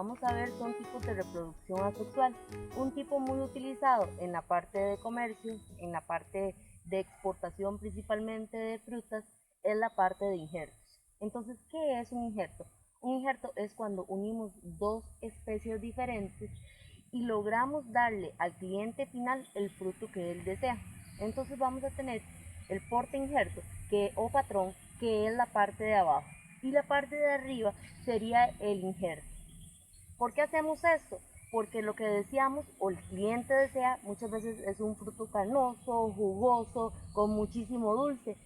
vamos a ver son tipos de reproducción asexual. Un tipo muy utilizado en la parte de comercio, en la parte de exportación principalmente de frutas, es la parte de injertos. Entonces, ¿qué es un injerto? Un injerto es cuando unimos dos especies diferentes y logramos darle al cliente final el fruto que él desea. Entonces vamos a tener el porte injerto o patrón, que es la parte de abajo, y la parte de arriba sería el injerto. ¿Por qué hacemos esto? Porque lo que deseamos o el cliente desea muchas veces es un fruto carnoso, jugoso, con muchísimo dulce,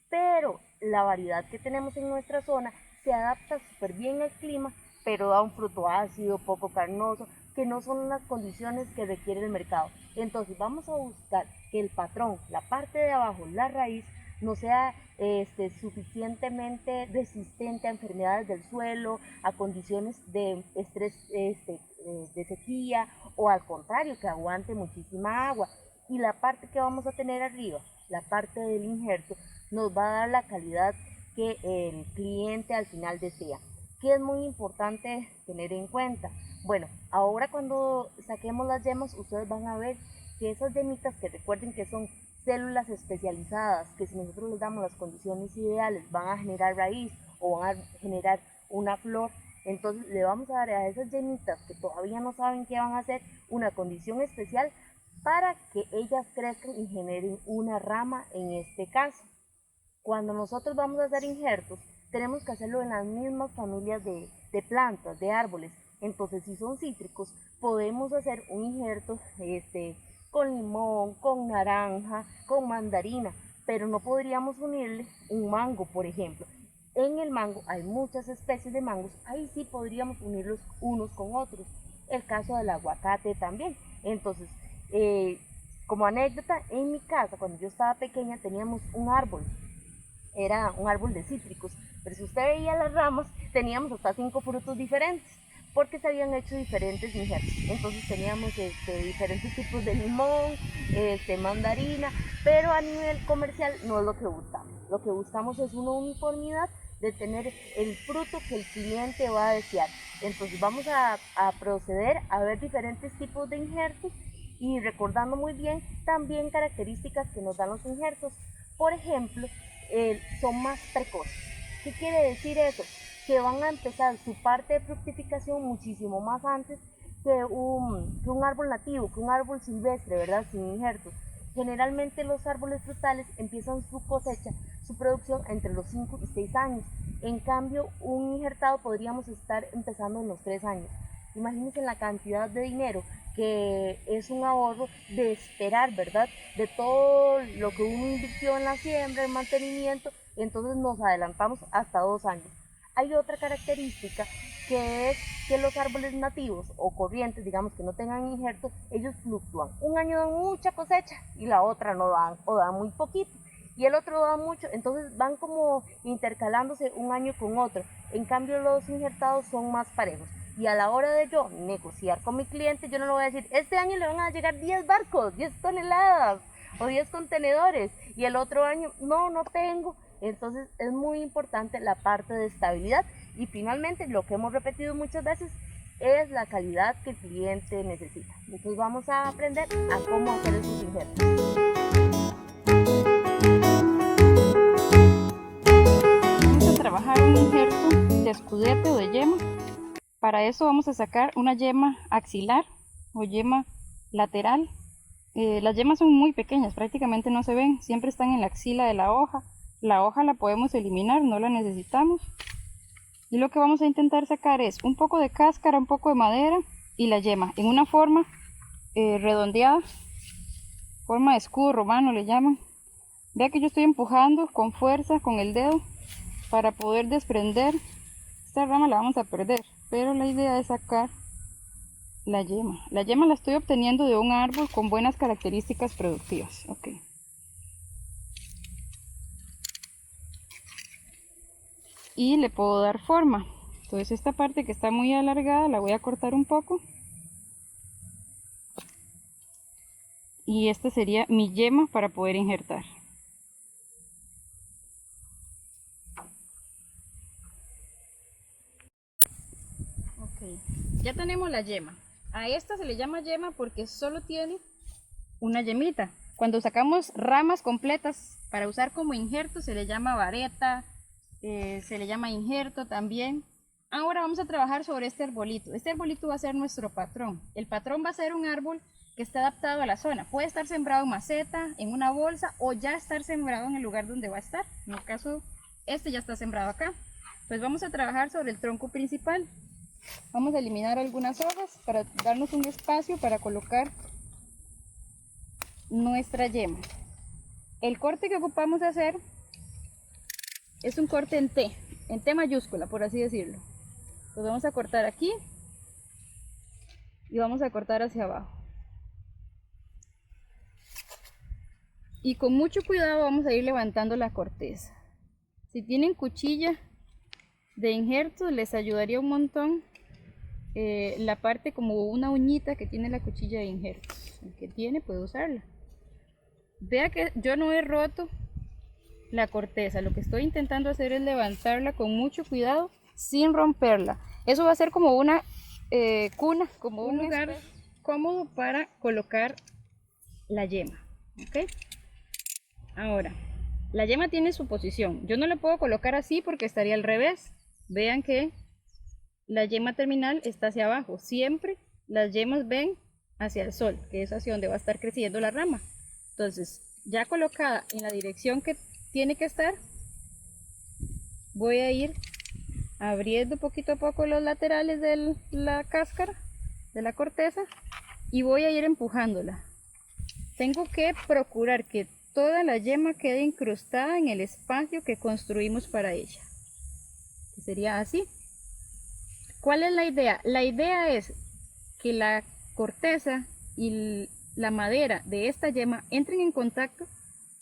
pero la variedad que tenemos en nuestra zona se adapta súper bien al clima, pero da un fruto ácido, poco carnoso, que no son las condiciones que requiere el mercado. Entonces vamos a buscar que el patrón, la parte de abajo, la raíz, no sea suficientemente resistente a enfermedades del suelo, a condiciones de estrés, de sequía, o al contrario, que aguante muchísima agua. Y la parte que vamos a tener arriba, la parte del injerto, nos va a dar la calidad que el cliente al final desea. ¿Qué es muy importante tener en cuenta? Bueno, ahora cuando saquemos las yemas, ustedes van a ver que esas yemitas, que recuerden que son células especializadas, que si nosotros les damos las condiciones ideales van a generar raíz o van a generar una flor. Entonces le vamos a dar a esas yemitas que todavía no saben qué van a hacer una condición especial para que ellas crezcan y generen una rama en este caso. Cuando nosotros vamos a hacer injertos, tenemos que hacerlo en las mismas familias de plantas, de árboles. Entonces, si son cítricos, podemos hacer un injerto con limón, con naranja, con mandarina, pero no podríamos unirle un mango, por ejemplo. En el mango hay muchas especies de mangos, ahí sí podríamos unirlos unos con otros. El caso del aguacate también. Entonces, como anécdota, en mi casa, cuando yo estaba pequeña, teníamos un árbol. Era un árbol de cítricos, pero si usted veía las ramas, teníamos hasta 5 frutos diferentes, porque se habían hecho diferentes injertos. Entonces teníamos diferentes tipos de limón, mandarina, pero a nivel comercial no es lo que buscamos. Lo que buscamos es una uniformidad de tener el fruto que el cliente va a desear. Entonces vamos a proceder a ver diferentes tipos de injertos y recordando muy bien también características que nos dan los injertos. Por ejemplo, son más precoces. ¿Qué quiere decir eso? Que van a empezar su parte de fructificación muchísimo más antes que un árbol nativo, que un árbol silvestre, ¿verdad? Sin injertos. Generalmente los árboles frutales empiezan su cosecha, su producción entre los 5 y 6 años. En cambio, un injertado podríamos estar empezando en los 3 años. Imagínense la cantidad de dinero que es un ahorro de esperar, ¿verdad? De todo lo que uno invirtió en la siembra, en mantenimiento, entonces nos adelantamos hasta 2 años. Hay otra característica que es que los árboles nativos o corrientes, digamos que no tengan injertos, ellos fluctúan. Un año dan mucha cosecha y la otra no dan o dan muy poquito. Y el otro da mucho, entonces van como intercalándose un año con otro. En cambio los injertados son más parejos. Y a la hora de yo negociar con mi cliente, yo no le voy a decir, este año le van a llegar 10 barcos, 10 toneladas o 10 contenedores, y el otro año, no tengo. Entonces es muy importante la parte de estabilidad y finalmente lo que hemos repetido muchas veces es la calidad que el cliente necesita. Entonces vamos a aprender a cómo hacer esos injertos. Vamos a trabajar un injerto de escudete o de yema. Para eso vamos a sacar una yema axilar o yema lateral. Las yemas son muy pequeñas, prácticamente no se ven, siempre están en la axila de la hoja. La hoja la podemos eliminar, no la necesitamos. Y lo que vamos a intentar sacar es un poco de cáscara, un poco de madera y la yema en una forma redondeada, forma de escudo romano le llaman. Vea que yo estoy empujando con fuerza con el dedo para poder desprender. Esta rama la vamos a perder, pero la idea es sacar la yema. La yema la estoy obteniendo de un árbol con buenas características productivas. Okay. Y le puedo dar forma. Entonces esta parte que está muy alargada la voy a cortar un poco. Y esta sería mi yema para poder injertar. Okay. ya tenemos la yema. A esta se le llama yema porque solo tiene una yemita. Cuando sacamos ramas completas para usar como injerto se le llama vareta, se le llama injerto también. Ahora vamos a trabajar sobre este arbolito. Este arbolito va a ser nuestro patrón. El patrón va a ser un árbol que está adaptado a la zona. Puede estar sembrado en maceta, en una bolsa o ya estar sembrado en el lugar donde va a estar. En el caso, este ya está sembrado acá. Pues vamos a trabajar sobre el tronco principal. Vamos a eliminar algunas hojas para darnos un espacio para colocar nuestra yema. El corte que ocupamos hacer es un corte en T mayúscula, por así decirlo. Pues vamos a cortar aquí y vamos a cortar hacia abajo. Y con mucho cuidado vamos a ir levantando la corteza. Si tienen cuchilla de injerto les ayudaría un montón la parte como una uñita que tiene la cuchilla de injerto. El que tiene puede usarla. Vea que yo no he roto la corteza, lo que estoy intentando hacer es levantarla con mucho cuidado sin romperla. Eso va a ser como una cuna, como un lugar cómodo para colocar la yema. ¿Ok? Ahora, la yema tiene su posición. Yo no la puedo colocar así porque estaría al revés. Vean que la yema terminal está hacia abajo. Siempre las yemas ven hacia el sol, que es hacia donde va a estar creciendo la rama. Entonces, ya colocada en la dirección que tiene que estar, voy a ir abriendo poquito a poco los laterales de la cáscara, de la corteza, y voy a ir empujándola. Tengo que procurar que toda la yema quede incrustada en el espacio que construimos para ella. Que sería así. ¿Cuál es la idea? La idea es que la corteza y la madera de esta yema entren en contacto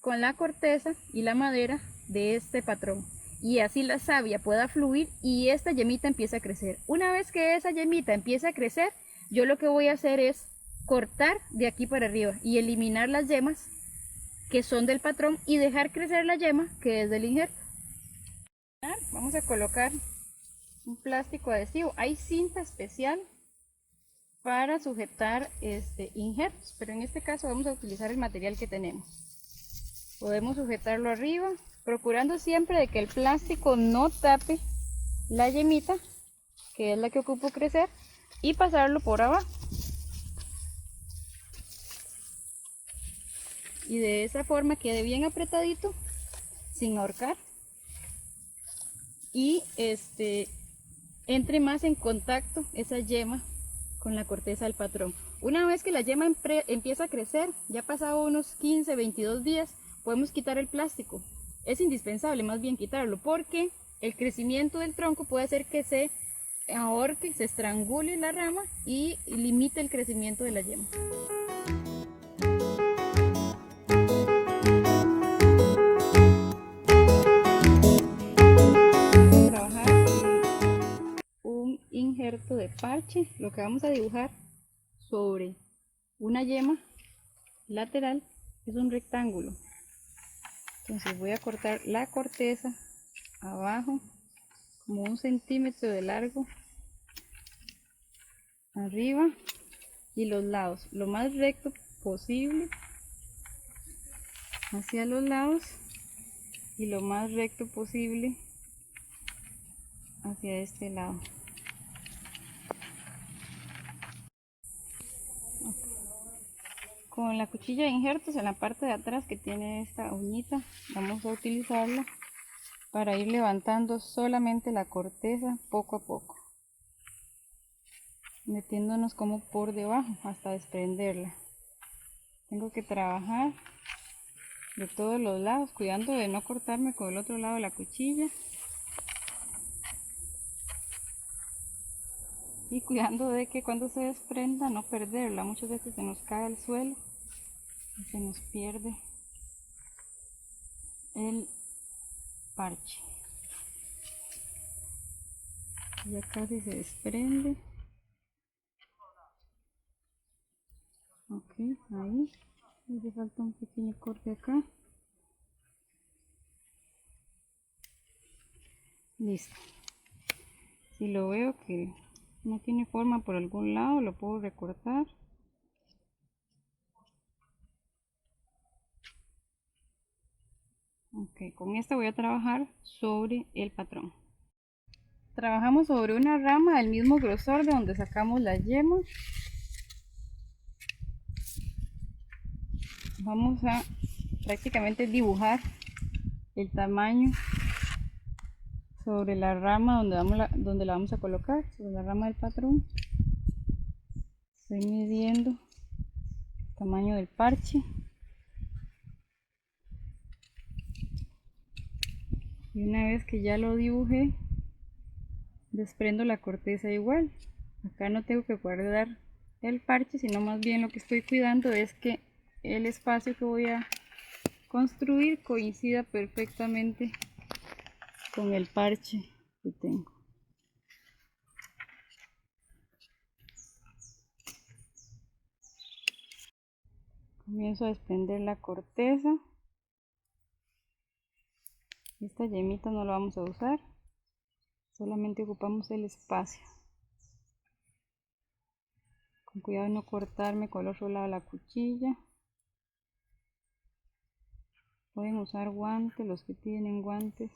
con la corteza y la madera de este patrón. Y así la savia pueda fluir y esta yemita empieza a crecer. Una vez que esa yemita empieza a crecer, yo lo que voy a hacer es cortar de aquí para arriba y eliminar las yemas que son del patrón y dejar crecer la yema que es del injerto. Vamos a colocar un plástico adhesivo. Hay cinta especial para sujetar injertos, pero en este caso vamos a utilizar el material que tenemos. Podemos sujetarlo arriba, procurando siempre de que el plástico no tape la yemita, que es la que ocupo crecer, y pasarlo por abajo. Y de esa forma quede bien apretadito, sin ahorcar. Y entre más en contacto esa yema con la corteza del patrón. Una vez que la yema empieza a crecer, ya pasado unos 15, 22 días, podemos quitar el plástico. Es indispensable más bien quitarlo porque el crecimiento del tronco puede hacer que se ahorque, se estrangule la rama y limite el crecimiento de la yema. Injerto de parche. Lo que vamos a dibujar sobre una yema lateral es un rectángulo. Entonces voy a cortar la corteza abajo como 1 centímetro de largo, arriba y los lados lo más recto posible hacia los lados y lo más recto posible hacia este lado. Con la cuchilla de injertos en la parte de atrás que tiene esta uñita, vamos a utilizarla para ir levantando solamente la corteza poco a poco, metiéndonos como por debajo hasta desprenderla. Tengo que trabajar de todos los lados, cuidando de no cortarme con el otro lado de la cuchilla y cuidando de que cuando se desprenda no perderla. Muchas veces se nos cae al suelo y se nos pierde el parche. Ya casi se desprende. Ok, ahí. Le falta un pequeño corte acá. Listo. Si lo veo que no tiene forma por algún lado, lo puedo recortar. Ok, con esta voy a trabajar sobre el patrón. Trabajamos sobre una rama del mismo grosor de donde sacamos la yema. Vamos a prácticamente dibujar el tamaño sobre la rama donde la vamos a colocar, sobre la rama del patrón. Estoy midiendo el tamaño del parche. Y una vez que ya lo dibujé, desprendo la corteza igual. Acá no tengo que guardar el parche, sino más bien lo que estoy cuidando es que el espacio que voy a construir coincida perfectamente con el parche que tengo. Comienzo a desprender la corteza. Esta yemita no la vamos a usar, solamente ocupamos el espacio. Con cuidado de no cortarme con el otro lado de la cuchilla. Pueden usar guantes, los que tienen guantes.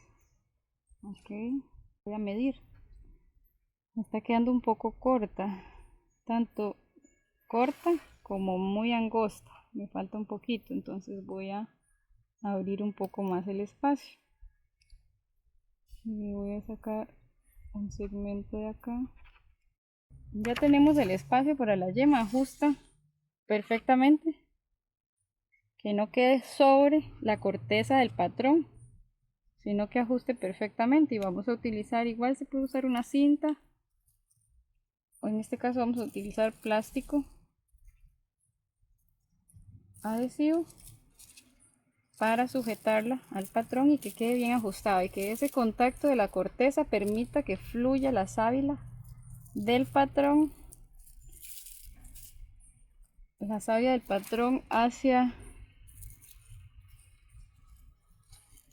Ok, voy a medir. Me está quedando un poco corta, tanto corta como muy angosta. Me falta un poquito, entonces voy a abrir un poco más el espacio. Y voy a sacar un segmento de acá. Ya tenemos el espacio para la yema, ajusta perfectamente. Que no quede sobre la corteza del patrón, sino que ajuste perfectamente. Y vamos a utilizar, igual se puede usar una cinta, o en este caso vamos a utilizar plástico adhesivo para sujetarla al patrón y que quede bien ajustado y que ese contacto de la corteza permita que fluya la sábila del patrón, la sábila del patrón hacia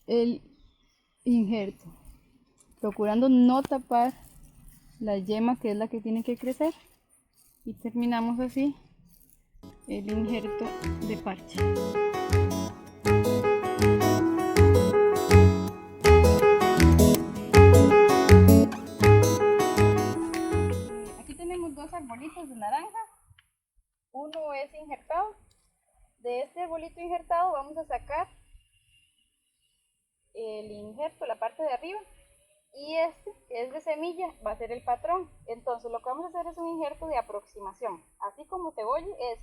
el injerto, procurando no tapar la yema, que es la que tiene que crecer, y terminamos así el injerto de parche. Aquí tenemos dos arbolitos de naranja. Uno es injertado. De este arbolito injertado vamos a sacar el injerto, la parte de arriba, y este, que es de semilla, va a ser el patrón. Entonces lo que vamos a hacer es un injerto de aproximación. Así como se oye, es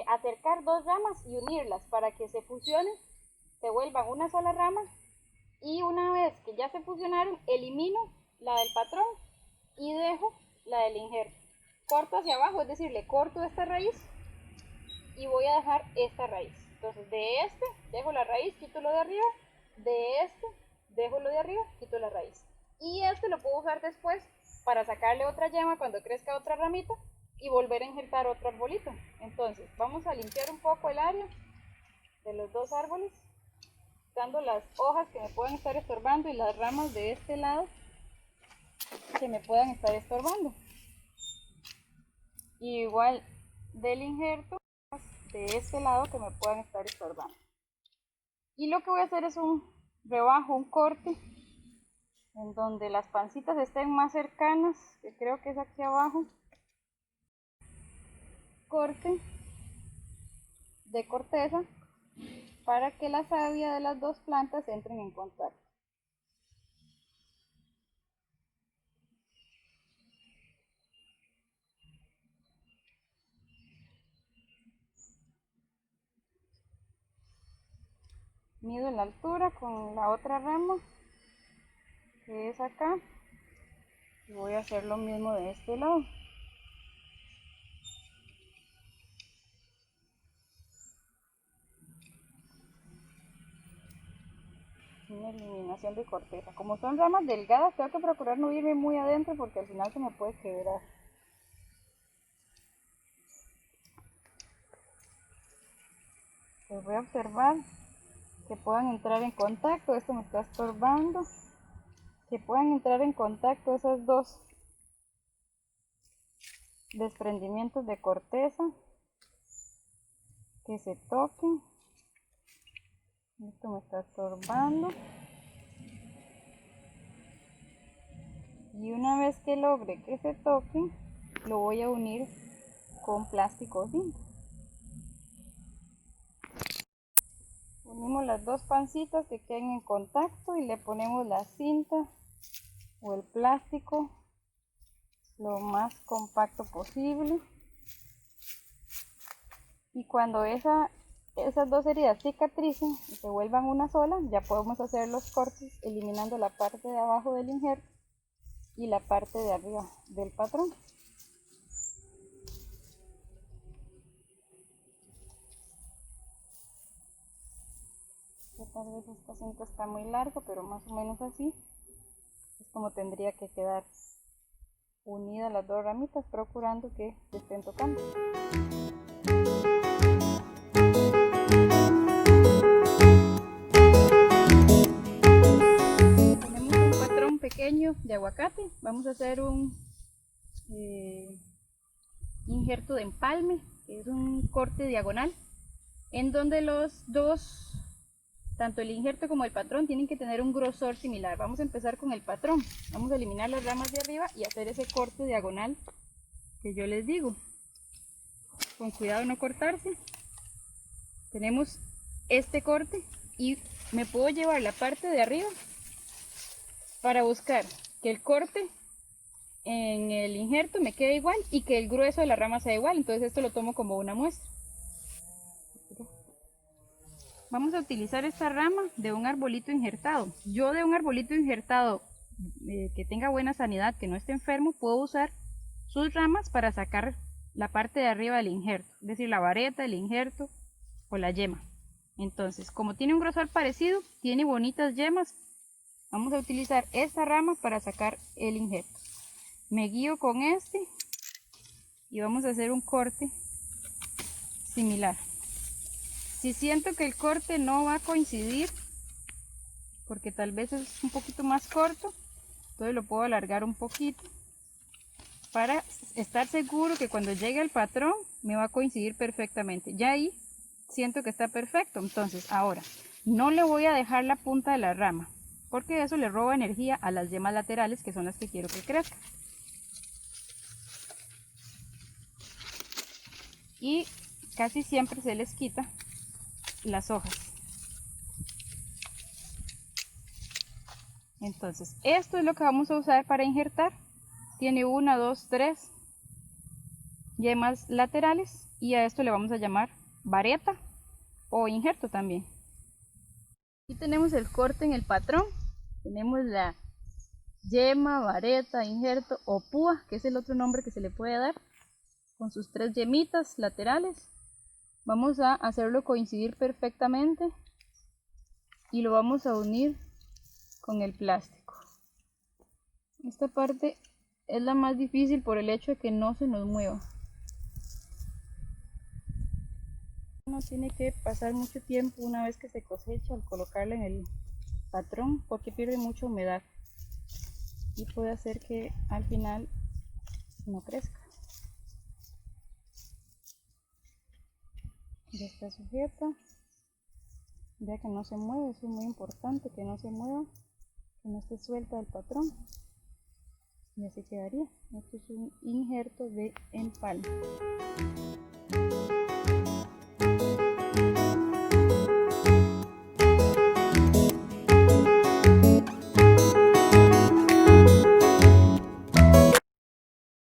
acercar dos ramas y unirlas para que se fusionen, se vuelvan una sola rama, y una vez que ya se fusionaron, elimino la del patrón y dejo la del injerto. Corto hacia abajo, es decir, le corto esta raíz y voy a dejar esta raíz. Entonces de este dejo la raíz, quito lo de arriba, de este dejo lo de arriba, quito la raíz. Y este lo puedo usar después para sacarle otra yema cuando crezca otra ramita y volver a injertar otro arbolito. Entonces vamos a limpiar un poco el área de los dos árboles, quitando las hojas que me puedan estar estorbando y las ramas de este lado que me puedan estar estorbando. Y igual del injerto de este lado que me puedan estar estorbando. Y lo que voy a hacer es un rebajo, un corte, en donde las pancitas estén más cercanas, que creo que es aquí abajo. Corte de corteza para que la savia de las dos plantas entren en contacto. Mido la altura con la otra rama, que es acá, y voy a hacer lo mismo de este lado. Una eliminación de corteza. Como son ramas delgadas, tengo que procurar no irme muy adentro porque al final se me puede quebrar. Les voy a observar que puedan entrar en contacto. Esto me está estorbando. Que puedan entrar en contacto esas dos desprendimientos de corteza que se toquen. Esto me está estorbando. Y una vez que logre que se toquen, lo voy a unir con plástico o cinta. Unimos las dos pancitas que queden en contacto y le ponemos la cinta o el plástico lo más compacto posible. Y cuando esas dos heridas cicatricen y se vuelvan una sola, ya podemos hacer los cortes eliminando la parte de abajo del injerto y la parte de arriba del patrón. Tal vez esta cinta está muy larga, pero más o menos así es como tendría que quedar unidas las dos ramitas, procurando que se estén tocando. Tenemos un patrón pequeño de aguacate. Vamos a hacer un injerto de empalme, que es un corte diagonal, en donde los dos, tanto el injerto como el patrón, tienen que tener un grosor similar. Vamos a empezar con el patrón. Vamos a eliminar las ramas de arriba y hacer ese corte diagonal que yo les digo. Con cuidado de no cortarse. Tenemos este corte y me puedo llevar la parte de arriba para buscar que el corte en el injerto me quede igual y que el grueso de la rama sea igual. Entonces esto lo tomo como una muestra. Vamos a utilizar esta rama de un arbolito injertado. Yo de un arbolito injertado que tenga buena sanidad, que no esté enfermo, puedo usar sus ramas para sacar la parte de arriba del injerto, es decir, la vareta, el injerto o la yema. Entonces, como tiene un grosor parecido, tiene bonitas yemas, vamos a utilizar esta rama para sacar el injerto. Me guío con este y vamos a hacer un corte similar. Si siento que el corte no va a coincidir, porque tal vez es un poquito más corto, entonces lo puedo alargar un poquito para estar seguro que cuando llegue al patrón me va a coincidir perfectamente. Ya ahí siento que está perfecto. Entonces ahora no le voy a dejar la punta de la rama, porque eso le roba energía a las yemas laterales, que son las que quiero que crezcan. Y casi siempre se les quita las hojas. Entonces esto es lo que vamos a usar para injertar. Tiene 1, 2, 3 yemas laterales y a esto le vamos a llamar vareta o injerto también. Aquí tenemos el corte en el patrón. Tenemos la yema, vareta, injerto o púa, que es el otro nombre que se le puede dar, con sus 3 yemitas laterales. Vamos a hacerlo coincidir perfectamente y lo vamos a unir con el plástico. Esta parte es la más difícil por el hecho de que no se nos mueva. No tiene que pasar mucho tiempo una vez que se cosecha al colocarla en el patrón, porque pierde mucha humedad y puede hacer que al final no crezca. Ya está sujeta. Ya que no se mueve, eso es muy importante, que no se mueva, que no esté suelta del patrón. Y así quedaría. Esto es un injerto de empalme.